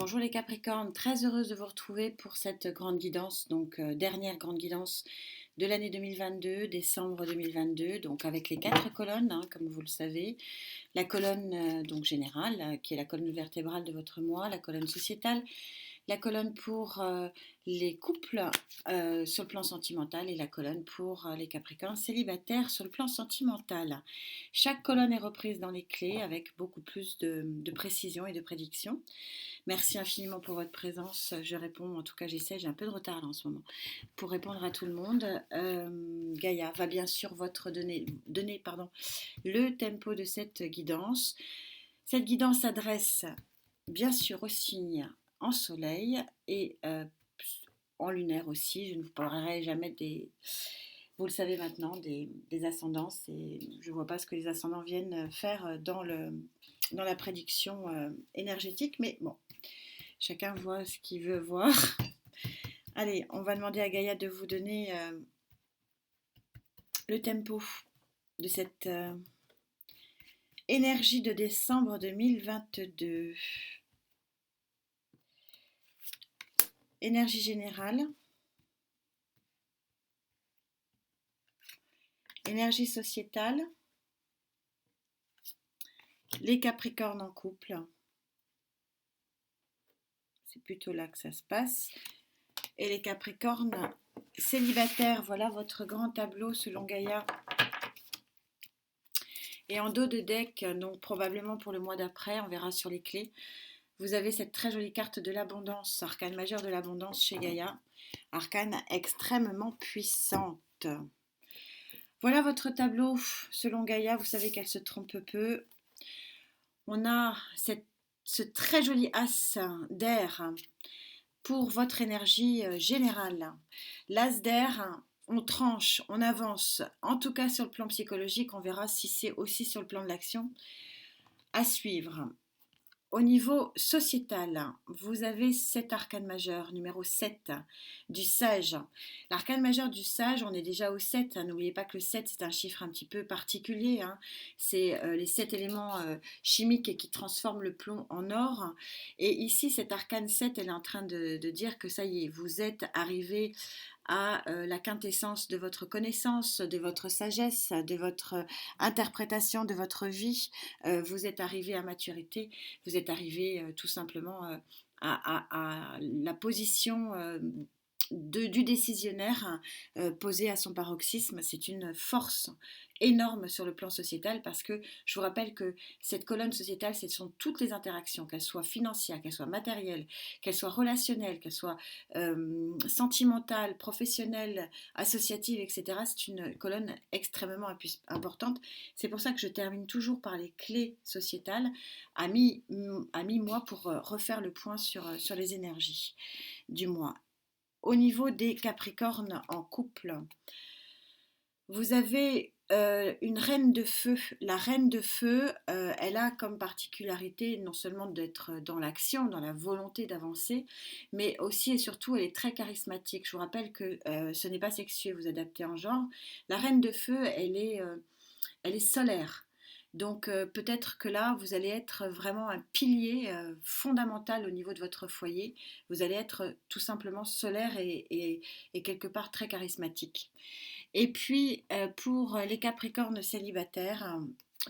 Bonjour les Capricornes, très heureuse de vous retrouver pour cette grande guidance, donc dernière grande guidance de l'année 2022, décembre 2022, donc avec les quatre colonnes, comme vous le savez. La colonne donc générale, qui est la colonne vertébrale de votre mois, la colonne sociétale, la colonne pour les couples sur le plan sentimental et la colonne pour les Capricornes célibataires sur le plan sentimental. Chaque colonne est reprise dans les clés avec beaucoup plus de précision et de prédiction. Merci infiniment pour votre présence. Je réponds, en tout cas j'essaie, j'ai un peu de retard là, en ce moment, pour répondre à tout le monde. Gaïa va bien sûr donner le tempo de cette guidance. Cette guidance s'adresse bien sûr aux signes en soleil et en lunaire aussi. Je ne vous parlerai jamais vous le savez maintenant, des ascendances. Et je ne vois pas ce que les ascendants viennent faire dans la prédiction énergétique, mais bon, chacun voit ce qu'il veut voir. Allez, on va demander à Gaïa de vous donner le tempo de cette énergie de décembre 2022. Énergie générale. Énergie sociétale. Les Capricornes en couple. C'est plutôt là que ça se passe. Et les Capricornes célibataires, voilà votre grand tableau selon Gaïa. Et en dos de deck, donc probablement pour le mois d'après, on verra sur les clés, vous avez cette très jolie carte de l'abondance, arcane majeur de l'abondance chez Gaïa, arcane extrêmement puissante. Voilà votre tableau selon Gaïa, vous savez qu'elle se trompe peu. On a ce très joli as d'air pour votre énergie générale. L'as d'air, on tranche, on avance, en tout cas sur le plan psychologique, on verra si c'est aussi sur le plan de l'action à suivre. Au niveau sociétal, vous avez cet arcane majeur, numéro 7, du sage. L'arcane majeur du sage, on est déjà au 7. N'oubliez pas que le 7, c'est un chiffre un petit peu particulier. C'est les 7 éléments chimiques qui transforment le plomb en or. Et ici, cet arcane 7, elle est en train de dire que ça y est, vous êtes arrivé à la quintessence de votre connaissance, de votre sagesse, de votre interprétation de votre vie. Vous êtes arrivé à maturité, vous êtes arrivé tout simplement à la position du décisionnaire posé à son paroxysme. C'est une force énorme sur le plan sociétal parce que je vous rappelle que cette colonne sociétale, ce sont toutes les interactions, qu'elles soient financières, qu'elles soient matérielles, qu'elles soient relationnelles, qu'elles soient sentimentales, professionnelles, associatives, etc. C'est une colonne extrêmement importante. C'est pour ça que je termine toujours par les clés sociétales à mi-mois pour refaire le point sur les énergies du mois. Au niveau des Capricornes en couple, vous avez une reine de feu. La reine de feu, elle a comme particularité non seulement d'être dans l'action, dans la volonté d'avancer, mais aussi et surtout elle est très charismatique. Je vous rappelle que ce n'est pas sexué, vous adaptez en genre. La reine de feu, elle est solaire. Donc peut-être que là, vous allez être vraiment un pilier fondamental au niveau de votre foyer. Vous allez être tout simplement solaire et quelque part très charismatique. Et puis pour les Capricornes célibataires,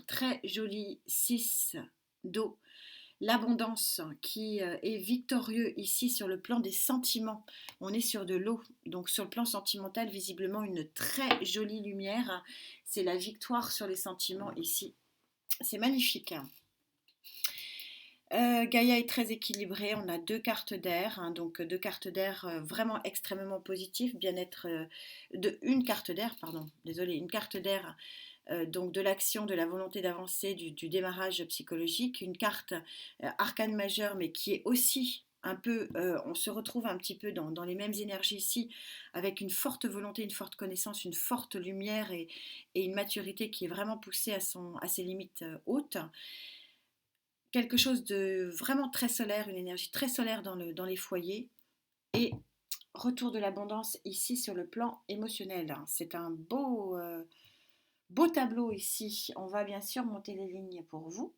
très joli 6 d'eau. L'abondance qui est victorieux ici sur le plan des sentiments. On est sur de l'eau, donc sur le plan sentimental, visiblement une très jolie lumière. C'est la victoire sur les sentiments ici. C'est magnifique. Gaïa est très équilibrée, on a deux cartes d'air, donc deux cartes d'air vraiment extrêmement positives, bien-être une carte d'air, pardon, désolé, une carte d'air, donc de l'action, de la volonté d'avancer, du démarrage psychologique, une carte arcane majeure, mais qui est aussi un peu, on se retrouve un petit peu dans les mêmes énergies ici, avec une forte volonté, une forte connaissance, une forte lumière et une maturité qui est vraiment poussée à ses limites hautes. Quelque chose de vraiment très solaire, une énergie très solaire dans les foyers et retour de l'abondance ici sur le plan émotionnel. C'est un beau tableau ici. On va bien sûr monter les lignes pour vous.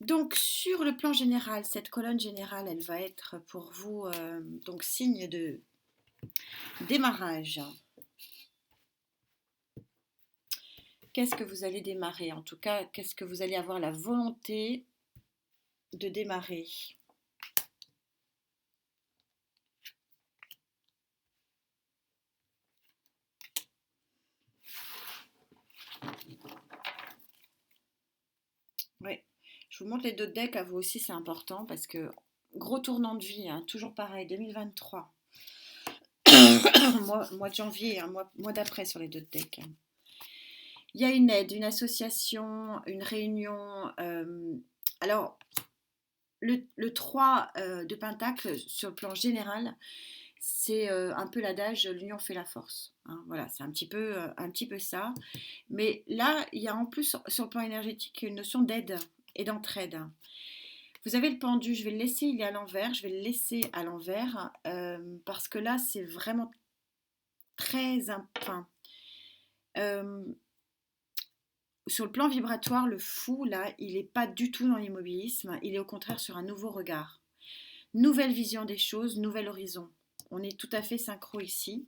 Donc sur le plan général, cette colonne générale, elle va être pour vous donc signe de démarrage. Qu'est-ce que vous allez démarrer? En tout cas, qu'est-ce que vous allez avoir la volonté de démarrer? Oui, je vous montre les deux decks, à vous aussi c'est important parce que gros tournant de vie, hein, toujours pareil, 2023. mois de janvier, hein, mois d'après sur les deux decks. Il y a une aide, une association, une réunion. Alors, le 3 de Pentacle, sur le plan général, c'est un peu l'adage l'union fait la force. Hein, voilà, c'est un petit peu ça. Mais là, il y a en plus sur le plan énergétique une notion d'aide et d'entraide. Vous avez le pendu, je vais le laisser, il est à l'envers, je vais le laisser à l'envers parce que là, c'est vraiment très. Enfin, euh, sur le plan vibratoire, le fou, là, il n'est pas du tout dans l'immobilisme, il est au contraire sur un nouveau regard. Nouvelle vision des choses, nouvel horizon. On est tout à fait synchro ici.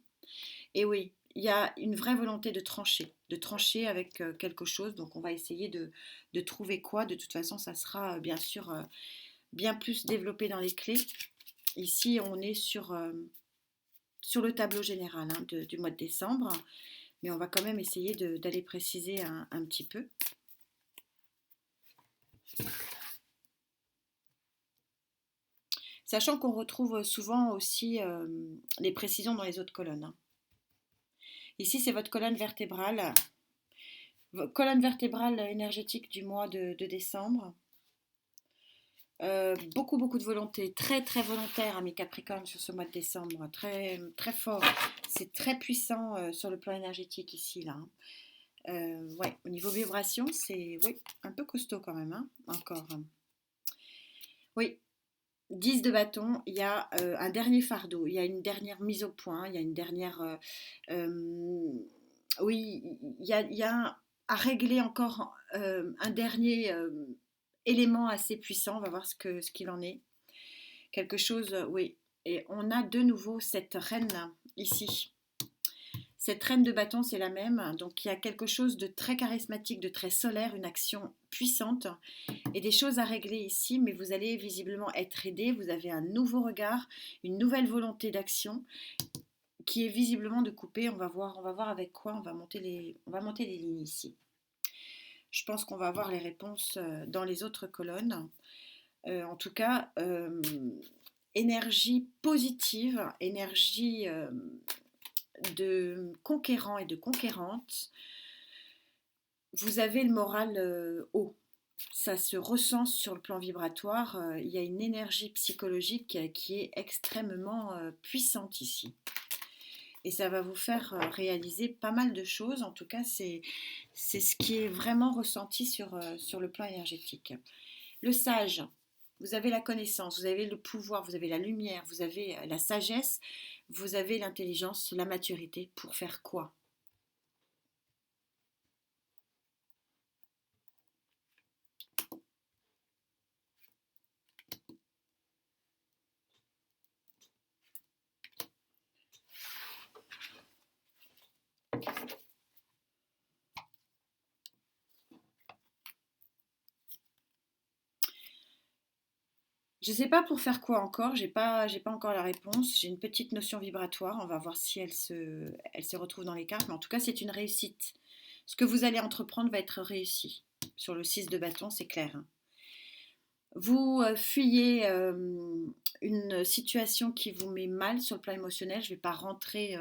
Et oui, il y a une vraie volonté de trancher avec quelque chose. Donc on va essayer de trouver quoi. De toute façon, ça sera bien sûr bien plus développé dans les clés. Ici, on est sur le tableau général hein, du mois de décembre. Mais on va quand même essayer d'aller préciser un petit peu. Sachant qu'on retrouve souvent aussi les précisions dans les autres colonnes. Hein. Ici, c'est votre colonne vertébrale énergétique du mois de décembre. Beaucoup, beaucoup de volonté, très, très volontaire, hein, mes Capricornes, sur ce mois de décembre, très, très fort. C'est très puissant sur le plan énergétique ici, là. Hein. Ouais, au niveau vibration, c'est oui, un peu costaud quand même, hein, encore. Oui, 10 de bâton, il y a un dernier fardeau, il y a une dernière mise au point, il y a une dernière... oui, il y a à régler encore un dernier élément assez puissant, on va voir ce qu'il en est. Quelque chose, oui. Et on a de nouveau cette reine ici. Cette reine de bâton, c'est la même. Donc il y a quelque chose de très charismatique, de très solaire, une action puissante et des choses à régler ici, mais vous allez visiblement être aidé. Vous avez un nouveau regard, une nouvelle volonté d'action qui est visiblement de couper. On va voir avec quoi on va monter les lignes ici. Je pense qu'on va avoir les réponses dans les autres colonnes. En tout cas, énergie positive, énergie de conquérant et de conquérante, vous avez le moral haut. Ça se ressent sur le plan vibratoire. Il y a une énergie psychologique qui est extrêmement puissante ici. Et ça va vous faire réaliser pas mal de choses. En tout cas, c'est ce qui est vraiment ressenti sur le plan énergétique. Le sage, vous avez la connaissance, vous avez le pouvoir, vous avez la lumière, vous avez la sagesse, vous avez l'intelligence, la maturité pour faire quoi? Je ne sais pas pour faire quoi encore, j'ai pas encore la réponse. J'ai une petite notion vibratoire, on va voir si elle se retrouve dans les cartes, mais en tout cas c'est une réussite. Ce que vous allez entreprendre va être réussi. Sur le 6 de bâton, c'est clair. Hein. Vous fuyez une situation qui vous met mal sur le plan émotionnel. Je ne vais pas rentrer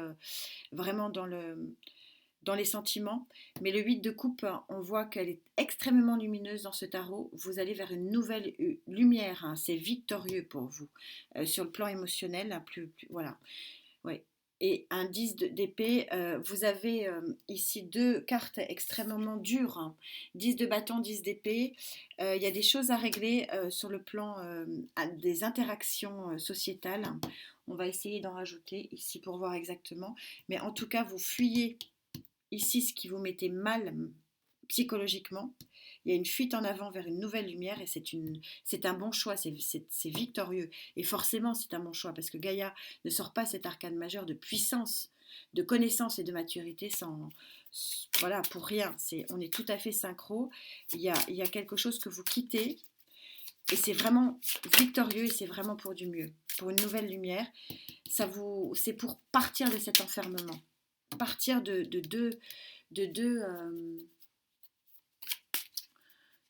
vraiment dans les sentiments. Mais le 8 de coupe, on voit qu'elle est extrêmement lumineuse dans ce tarot. Vous allez vers une nouvelle lumière. Hein. C'est victorieux pour vous. Sur le plan émotionnel, hein, voilà. Ouais. Et un 10 d'épée, vous avez ici deux cartes extrêmement dures. Hein. 10 de bâton, 10 d'épée. Il y a des choses à régler sur le plan des interactions sociétales. On va essayer d'en rajouter ici pour voir exactement. Mais en tout cas, vous fuyez ici ce qui vous mettait mal, psychologiquement. Il y a une fuite en avant vers une nouvelle lumière et c'est un bon choix, c'est victorieux. Et forcément, c'est un bon choix parce que Gaïa ne sort pas cet arcane majeur de puissance, de connaissance et de maturité voilà, pour rien. On est tout à fait synchro. Il y a quelque chose que vous quittez et c'est vraiment victorieux et c'est vraiment pour du mieux, pour une nouvelle lumière. C'est pour partir de cet enfermement, partir de deux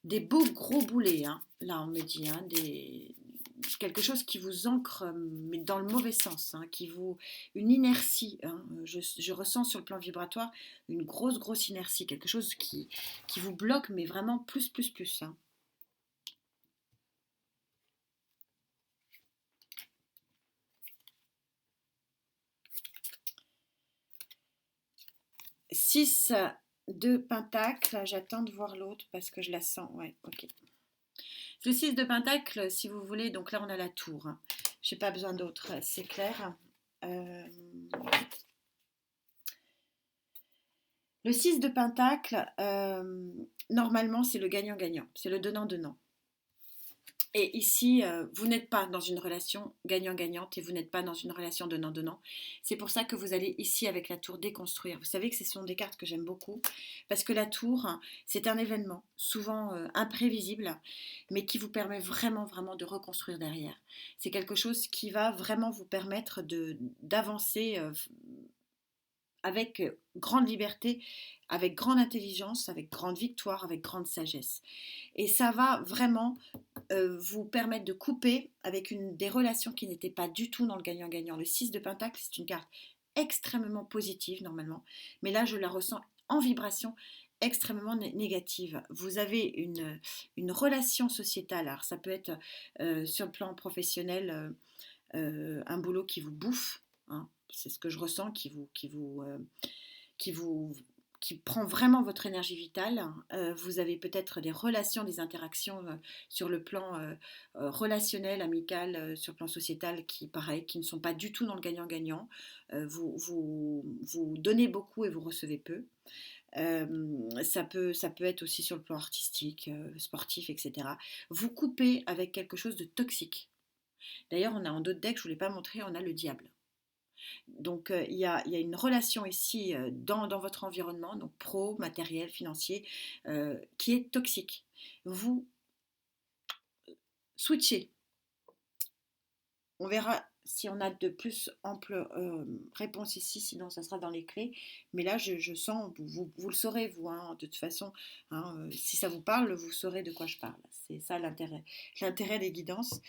des beaux gros boulets, hein. Là on me dit, hein, quelque chose qui vous ancre, mais dans le mauvais sens, hein, une inertie, hein. Je ressens sur le plan vibratoire une grosse inertie, quelque chose qui vous bloque, mais vraiment plus, hein. Six de Pentacle, j'attends de voir l'autre parce que je la sens, ouais, ok. Le 6 de Pentacle, si vous voulez, donc là on a la tour. Je n'ai pas besoin d'autre, c'est clair. Le 6 de Pentacle, normalement c'est le gagnant-gagnant, c'est le donnant-donnant. Et ici, vous n'êtes pas dans une relation gagnant-gagnante et vous n'êtes pas dans une relation donnant-donnant. C'est pour ça que vous allez ici avec la tour déconstruire. Vous savez que ce sont des cartes que j'aime beaucoup parce que la tour, c'est un événement souvent imprévisible, mais qui vous permet vraiment de reconstruire derrière. C'est quelque chose qui va vraiment vous permettre d'avancer avec grande liberté, avec grande intelligence, avec grande victoire, avec grande sagesse. Et ça va vraiment vous permettre de couper avec des relations qui n'étaient pas du tout dans le gagnant-gagnant. Le 6 de Pentacle, c'est une carte extrêmement positive normalement, mais là je la ressens en vibration extrêmement négative. Vous avez une relation sociétale, alors ça peut être sur le plan professionnel un boulot qui vous bouffe, hein, c'est ce que je ressens, qui prend vraiment votre énergie vitale. Vous avez peut-être des relations, des interactions sur le plan relationnel, amical, sur le plan sociétal qui ne sont pas du tout dans le gagnant-gagnant. Vous donnez beaucoup et vous recevez peu. Ça peut être aussi sur le plan artistique, sportif, etc. Vous coupez avec quelque chose de toxique. D'ailleurs, on a en d'autres decks, je ne vous l'ai pas montré, on a le diable. Donc, il y a une relation ici dans votre environnement, donc pro, matériel, financier, qui est toxique. Vous switchez. On verra si on a de plus amples réponses ici, sinon ça sera dans les clés. Mais là, je sens, vous le saurez, vous, hein, de toute façon, hein, si ça vous parle, vous saurez de quoi je parle. C'est ça l'intérêt des guidances.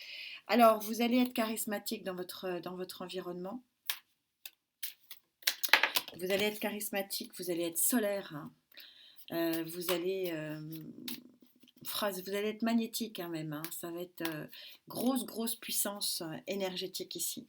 Alors, vous allez être charismatique dans votre environnement. Vous allez être charismatique, vous allez être solaire, hein. Vous allez être magnétique, hein, même, hein. Ça va être grosse puissance énergétique ici.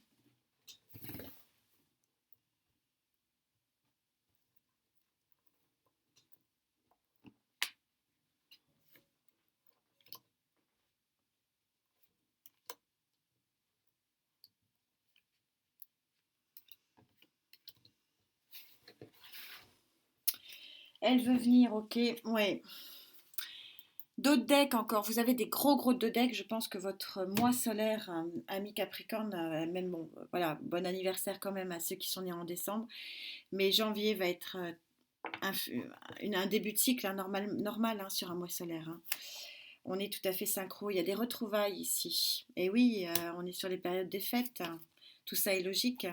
Elle veut venir, ok, ouais. D'autres decks encore, vous avez des gros deux decks, je pense que votre mois solaire, ami Capricorne, même bon, voilà, bon anniversaire quand même à ceux qui sont nés en décembre, mais janvier va être un début de cycle, hein, normal hein, sur un mois solaire, hein. On est tout à fait synchro, il y a des retrouvailles ici, et oui, on est sur les périodes des fêtes, hein. Tout ça est logique.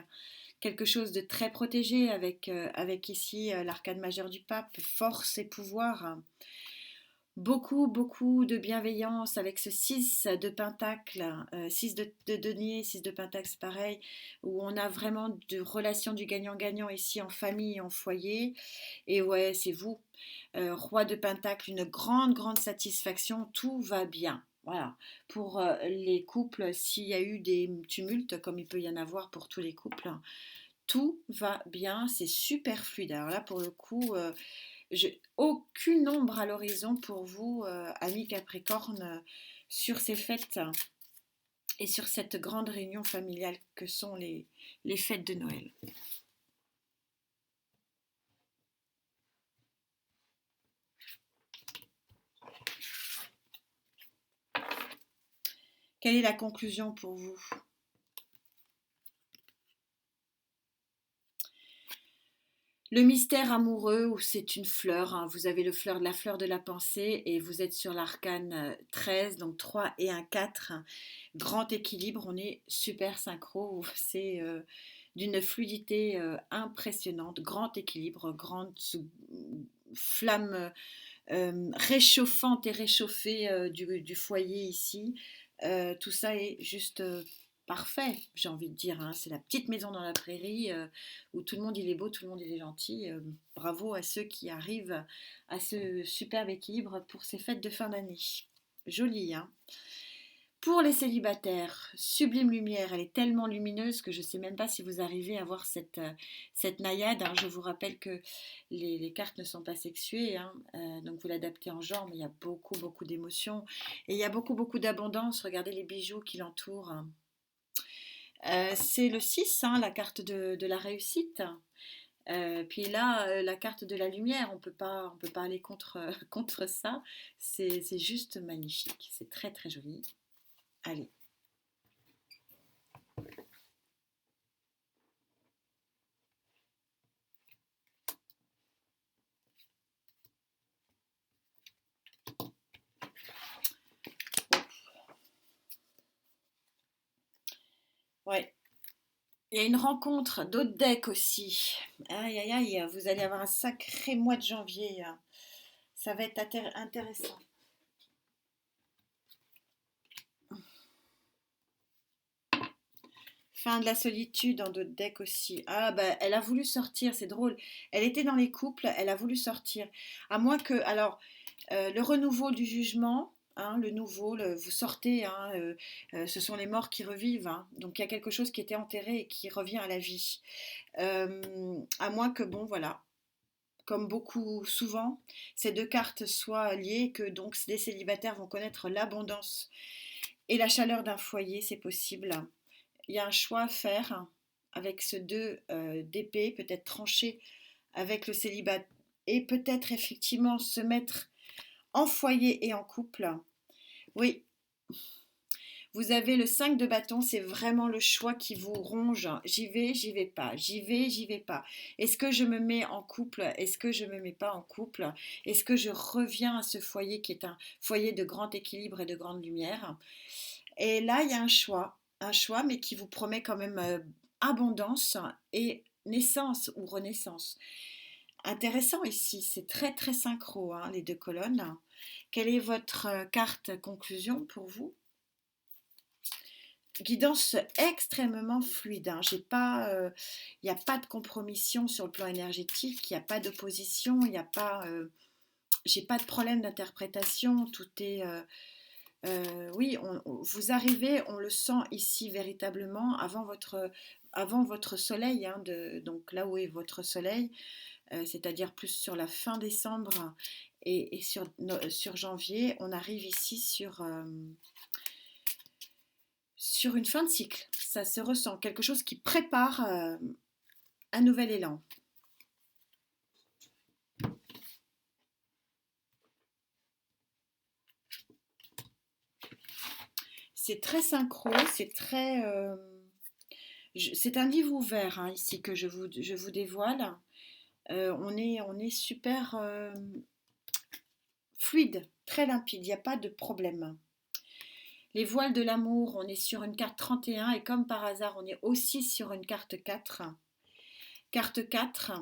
Quelque chose de très protégé avec ici l'arcane majeur du pape, force et pouvoir, hein. Beaucoup de bienveillance avec ce 6 de pentacle, 6 de denier, 6 de pentacle, c'est pareil, où on a vraiment de relations du gagnant-gagnant ici en famille, en foyer. Et ouais, c'est vous, roi de pentacle, une grande satisfaction, tout va bien. Voilà, pour les couples, s'il y a eu des tumultes, comme il peut y en avoir pour tous les couples, tout va bien, c'est super fluide. Alors là, pour le coup, aucune ombre à l'horizon pour vous, amis Capricorne, sur ces fêtes et sur cette grande réunion familiale que sont les fêtes de Noël. Quelle est la conclusion pour vous? Le mystère amoureux, ou c'est une fleur, hein, vous avez la fleur de la pensée et vous êtes sur l'arcane 13, donc 3 et un 4. Grand équilibre, on est super synchro, c'est d'une fluidité impressionnante, grand équilibre, grande flamme réchauffante et réchauffée du foyer ici. Tout ça est juste parfait, j'ai envie de dire, hein. C'est la petite maison dans la prairie où tout le monde il est beau, tout le monde il est gentil. Bravo à ceux qui arrivent à ce superbe équilibre pour ces fêtes de fin d'année. Joli, hein? Pour les célibataires, sublime lumière, elle est tellement lumineuse que je ne sais même pas si vous arrivez à voir cette naïade, hein. Je vous rappelle que les cartes ne sont pas sexuées, hein, donc vous l'adaptez en genre, mais il y a beaucoup, beaucoup d'émotions et il y a beaucoup, beaucoup d'abondance. Regardez les bijoux qui l'entourent. C'est le 6, hein, la carte de la réussite. Puis là, la carte de la lumière, on peut pas aller contre, contre ça. C'est juste magnifique, c'est très, très joli. Allez. Ouais. Il y a une rencontre d'autres decks aussi. Aïe, aïe, aïe, vous allez avoir un sacré mois de janvier, hein. Ça va être intéressant. Fin de la solitude dans d'autres decks aussi. Ah bah elle a voulu sortir, c'est drôle. Elle était dans les couples, elle a voulu sortir. À moins que, alors, le renouveau du jugement, hein, le nouveau, vous sortez, hein, ce sont les morts qui revivent, hein. Donc il y a quelque chose qui était enterré et qui revient à la vie. À moins que, bon, voilà, comme beaucoup souvent, ces deux cartes soient liées, que donc les célibataires vont connaître l'abondance et la chaleur d'un foyer, c'est possible. Il y a un choix à faire avec ce 2 d'épée, peut-être trancher avec le célibat et peut-être effectivement se mettre en foyer et en couple. Oui, vous avez le 5 de bâton, c'est vraiment le choix qui vous ronge. J'y vais pas, j'y vais pas. Est-ce que je me mets en couple? Est-ce que je me mets pas en couple? Est-ce que je reviens à ce foyer qui est un foyer de grand équilibre et de grande lumière? Et là, il y a un choix, mais qui vous promet quand même abondance et naissance ou renaissance. Intéressant ici, c'est très très synchro, hein, les deux colonnes. Quelle est votre carte conclusion pour vous? Guidance extrêmement fluide, hein. Il n'y a pas de compromission sur le plan énergétique, il n'y a pas d'opposition, il n'y a pas, j'ai pas de problème d'interprétation, tout est, oui, vous arrivez, on le sent ici véritablement avant votre soleil, hein, donc là où est votre soleil, c'est-à-dire plus sur la fin décembre et sur janvier, on arrive ici sur une fin de cycle. Ça se ressent, quelque chose qui prépare un nouvel élan. C'est très synchro, c'est un livre ouvert, hein, ici que je vous dévoile. On est super fluide, très limpide, il n'y a pas de problème. Les voiles de l'amour, on est sur une carte 31 et comme par hasard, on est aussi sur une carte 4. Carte 4,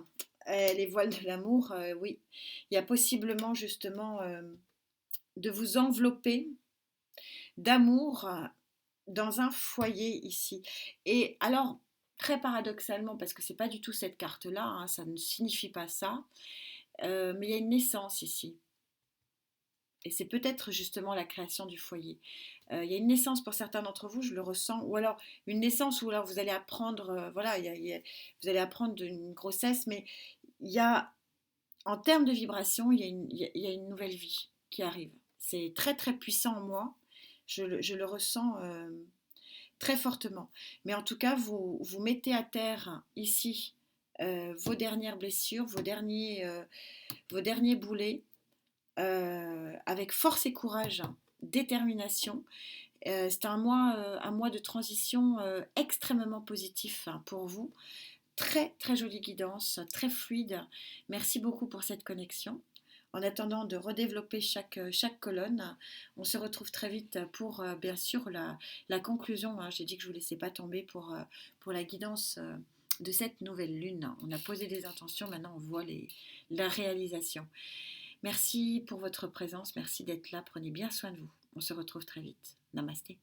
les voiles de l'amour, oui, il y a possiblement justement de vous envelopper d'amour dans un foyer ici. Et alors, très paradoxalement, parce que c'est pas du tout cette carte-là, hein, ça ne signifie pas ça, mais il y a une naissance ici. Et c'est peut-être justement la création du foyer. Il y a une naissance pour certains d'entre vous, je le ressens, ou alors une naissance où alors vous allez apprendre, voilà, vous allez apprendre une grossesse, mais il y a, en termes de vibration, il y a une nouvelle vie qui arrive. C'est très très puissant en moi, je le ressens très fortement. Mais en tout cas, vous mettez à terre ici vos dernières blessures, vos derniers boulets avec force et courage, détermination. C'est un mois de transition extrêmement positif hein, pour vous. Très très jolie guidance, très fluide. Merci beaucoup pour cette connexion. En attendant de redévelopper chaque colonne, on se retrouve très vite pour bien sûr la conclusion. Hein. J'ai dit que je ne vous laissais pas tomber pour la guidance de cette nouvelle lune. On a posé des intentions, maintenant on voit la réalisation. Merci pour votre présence, merci d'être là, prenez bien soin de vous. On se retrouve très vite. Namasté.